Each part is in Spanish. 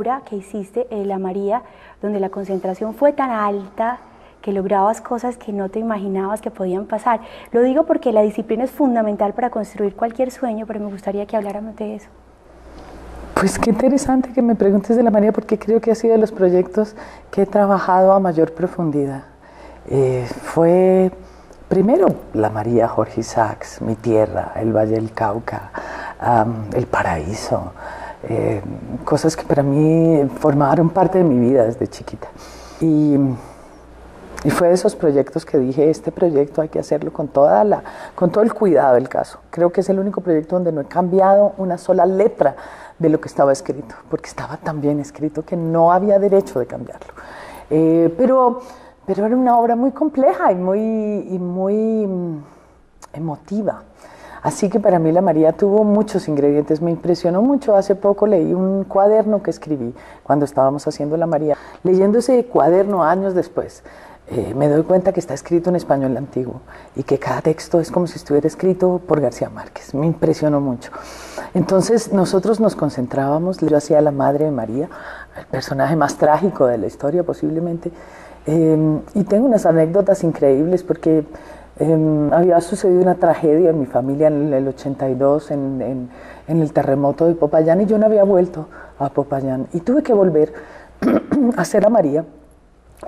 obra que hiciste, La María, donde la concentración fue tan alta que lograbas cosas que no te imaginabas que podían pasar. Lo digo porque la disciplina es fundamental para construir cualquier sueño, pero me gustaría que habláramos de eso. Pues qué interesante que me preguntes de La María, porque creo que ha sido de los proyectos que he trabajado a mayor profundidad. Fue primero La María, Jorge Isaacs, Mi Tierra, el Valle del Cauca, El Paraíso, cosas que para mí formaron parte de mi vida desde chiquita. Y fue de esos proyectos que dije, este proyecto hay que hacerlo con todo el cuidado del caso. Creo que es el único proyecto donde no he cambiado una sola letra de lo que estaba escrito, porque estaba tan bien escrito que no había derecho de cambiarlo. Pero era una obra muy compleja y muy emotiva. Así que para mí La María tuvo muchos ingredientes, me impresionó mucho. Hace poco leí un cuaderno que escribí cuando estábamos haciendo La María. Leyendo ese cuaderno años después, me doy cuenta que está escrito en español antiguo y que cada texto es como si estuviera escrito por García Márquez. Me impresionó mucho. Entonces nosotros nos concentrábamos, yo hacía la madre de María, el personaje más trágico de la historia posiblemente, y tengo unas anécdotas increíbles porque había sucedido una tragedia en mi familia en el 82, en el terremoto de Popayán, y yo no había vuelto a Popayán y tuve que volver a hacer a María.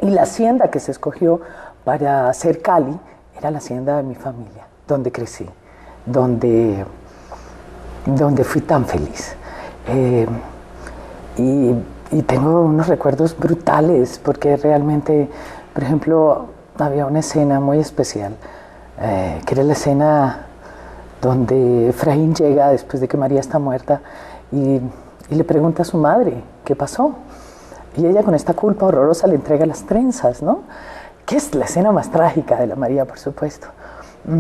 Y la hacienda que se escogió para hacer Cali era la hacienda de mi familia, donde crecí, donde fui tan feliz. Y tengo unos recuerdos brutales, porque realmente, por ejemplo, había una escena muy especial, que era la escena donde Efraín llega después de que María está muerta y le pregunta a su madre qué pasó. Y ella, con esta culpa horrorosa, le entrega las trenzas, ¿no? Que es la escena más trágica de La María, por supuesto.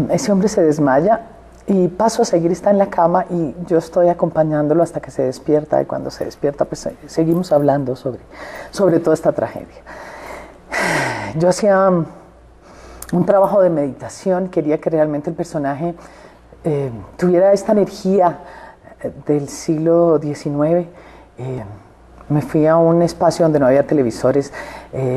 Ese hombre se desmaya y Paso a seguir está en la cama y yo estoy acompañándolo hasta que se despierta, y cuando se despierta pues seguimos hablando sobre toda esta tragedia. Yo hacía un trabajo de meditación, quería que realmente el personaje tuviera esta energía del siglo XIX. Me fui a un espacio donde no había televisores,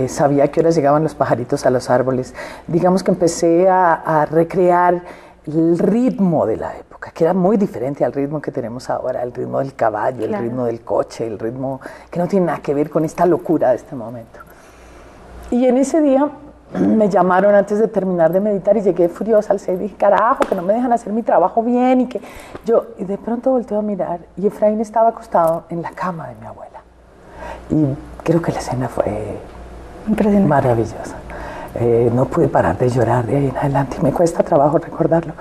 sabía a qué horas llegaban los pajaritos a los árboles. Digamos que empecé a recrear el ritmo de la época, que era muy diferente al ritmo que tenemos ahora, el ritmo del caballo, el ritmo del coche, el ritmo que no tiene nada que ver con esta locura de este momento. Y en ese día me llamaron antes de terminar de meditar y llegué furiosa al set y dije, carajo, que no me dejan hacer mi trabajo bien. Y de pronto volteo a mirar y Efraín estaba acostado en la cama de mi abuela. Y creo que la escena fue maravillosa. No pude parar de llorar de ahí en adelante y me cuesta trabajo recordarlo,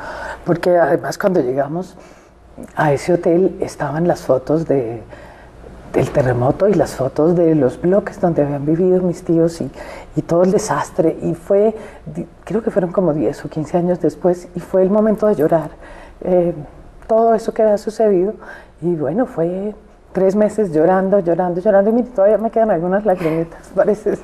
porque además cuando llegamos a ese hotel estaban las fotos del terremoto y las fotos de los bloques donde habían vivido mis tíos y todo el desastre, y creo que fueron como 10 o 15 años después, y fue el momento de llorar todo eso que había sucedido. Y bueno, fue 3 meses llorando, y mire, todavía me quedan algunas lagrimitas, parece.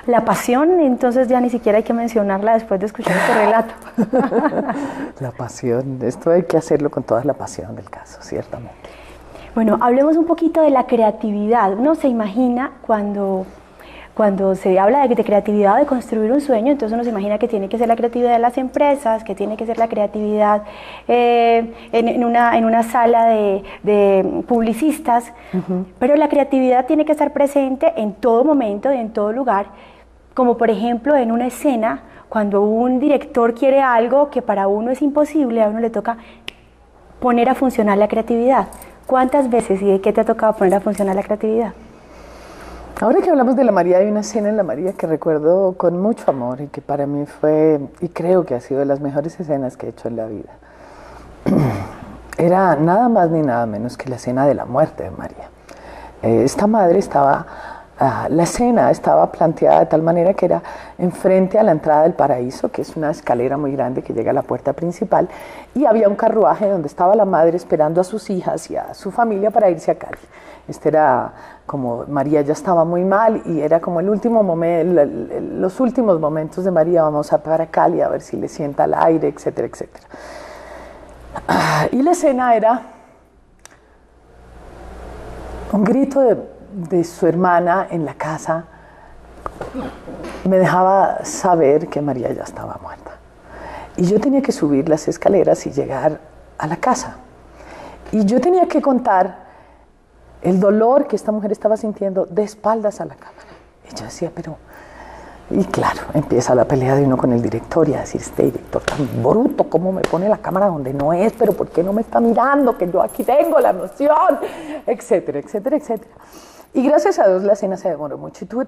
La pasión, entonces ya ni siquiera hay que mencionarla después de escuchar este relato. La pasión, esto hay que hacerlo con toda la pasión del caso, ciertamente. Bueno, hablemos un poquito de la creatividad. Uno se imagina cuando se habla de creatividad, de construir un sueño, entonces uno se imagina que tiene que ser la creatividad de las empresas, que tiene que ser la creatividad en una sala de publicistas, pero la creatividad tiene que estar presente en todo momento y en todo lugar, como por ejemplo en una escena, cuando un director quiere algo que para uno es imposible, a uno le toca poner a funcionar la creatividad. ¿Cuántas veces y de qué te ha tocado poner a funcionar la creatividad? Ahora que hablamos de La María, hay una escena en La María que recuerdo con mucho amor y que para mí fue, y creo que ha sido de las mejores escenas que he hecho en la vida. Era nada más ni nada menos que la escena de la muerte de María. Esta madre la escena estaba planteada de tal manera que era enfrente a la entrada del paraíso, que es una escalera muy grande que llega a la puerta principal, y había un carruaje donde estaba la madre esperando a sus hijas y a su familia para irse a Cali. Era como María ya estaba muy mal y era como el último momento, los últimos momentos de María, vamos a para Cali a ver si le sienta el aire, etcétera, etcétera. Y la escena era un grito de su hermana en la casa me dejaba saber que María ya estaba muerta. Y yo tenía que subir las escaleras y llegar a la casa. Y yo tenía que contar el dolor que esta mujer estaba sintiendo de espaldas a la cámara. Y yo decía, pero... Y claro, empieza la pelea de uno con el director y a decir, este director tan bruto, ¿cómo me pone la cámara donde no es? ¿Pero por qué no me está mirando? Que yo aquí tengo la noción, etcétera, etcétera, etcétera. Y gracias a Dios la escena se demoró mucho y tuve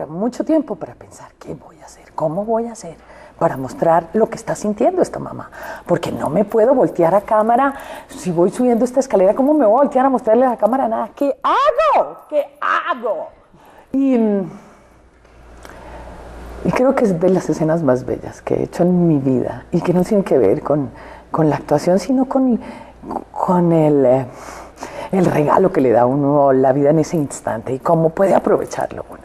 mucho tiempo para pensar, ¿qué voy a hacer? ¿Cómo voy a hacer para mostrar lo que está sintiendo esta mamá? Porque no me puedo voltear a cámara. Si voy subiendo esta escalera, ¿cómo me voy a voltear a mostrarle a la cámara nada? ¿Qué hago? ¿Qué hago? Y creo que es de las escenas más bellas que he hecho en mi vida y que no tienen que ver con la actuación, sino con el regalo que le da a uno la vida en ese instante y cómo puede aprovecharlo uno.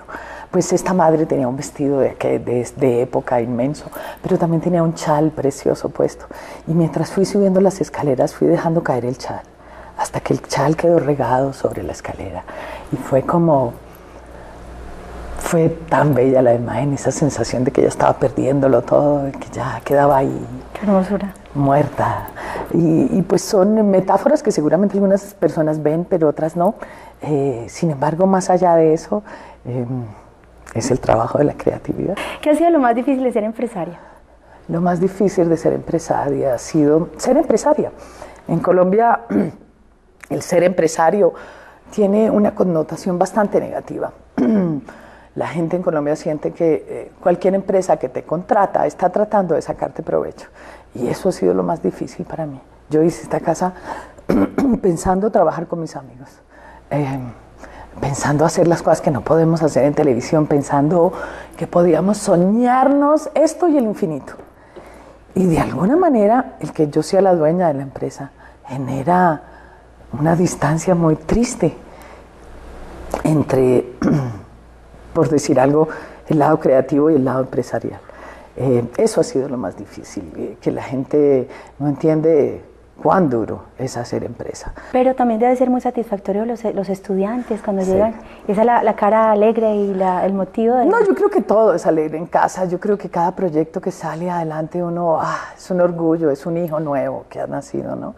Pues esta madre tenía un vestido de época inmenso, pero también tenía un chal precioso puesto. Y mientras fui subiendo las escaleras, fui dejando caer el chal, hasta que el chal quedó regado sobre la escalera. Y fue tan bella la imagen, esa sensación de que ya estaba perdiéndolo todo, que ya quedaba ahí. Qué hermosura. Muerta. Y pues son metáforas que seguramente algunas personas ven, pero otras no. Sin embargo, más allá de eso, es el trabajo de la creatividad. ¿Qué ha sido lo más difícil de ser empresaria? Lo más difícil de ser empresaria ha sido ser empresaria. En Colombia, el ser empresario tiene una connotación bastante negativa. La gente en Colombia siente que cualquier empresa que te contrata está tratando de sacarte provecho. Y eso ha sido lo más difícil para mí. Yo hice esta casa pensando trabajar con mis amigos, pensando hacer las cosas que no podemos hacer en televisión, pensando que podíamos soñarnos esto y el infinito. Y de alguna manera, el que yo sea la dueña de la empresa genera una distancia muy triste entre... por decir algo, el lado creativo y el lado empresarial. Eso ha sido lo más difícil, que la gente no entiende cuán duro es hacer empresa. Pero también debe ser muy satisfactorio los estudiantes cuando Sí. llegan. Esa es la cara alegre y el motivo de... No, yo creo que todo es alegre en casa. Yo creo que cada proyecto que sale adelante uno, es un orgullo, es un hijo nuevo que ha nacido, ¿no?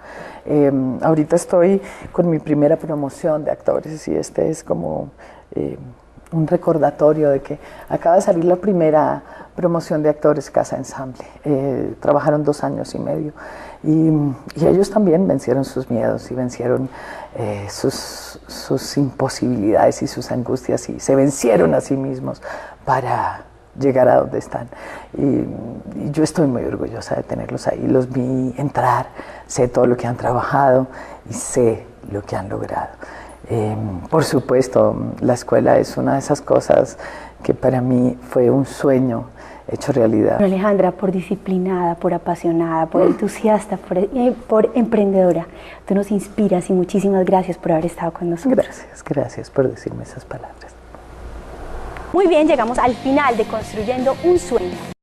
Ahorita estoy con mi primera promoción de actores y este es como... un recordatorio de que acaba de salir la primera promoción de actores Casa Ensamble. Trabajaron 2 años y medio y ellos también vencieron sus miedos y vencieron sus imposibilidades y sus angustias y se vencieron a sí mismos para llegar a donde están. Y yo estoy muy orgullosa de tenerlos ahí. Los vi entrar, sé todo lo que han trabajado y sé lo que han logrado. Por supuesto, la escuela es una de esas cosas que para mí fue un sueño hecho realidad. Pero Alejandra, por disciplinada, por apasionada, por entusiasta, por emprendedora, tú nos inspiras y muchísimas gracias por haber estado con nosotros. Gracias por decirme esas palabras. Muy bien, llegamos al final de Construyendo un Sueño.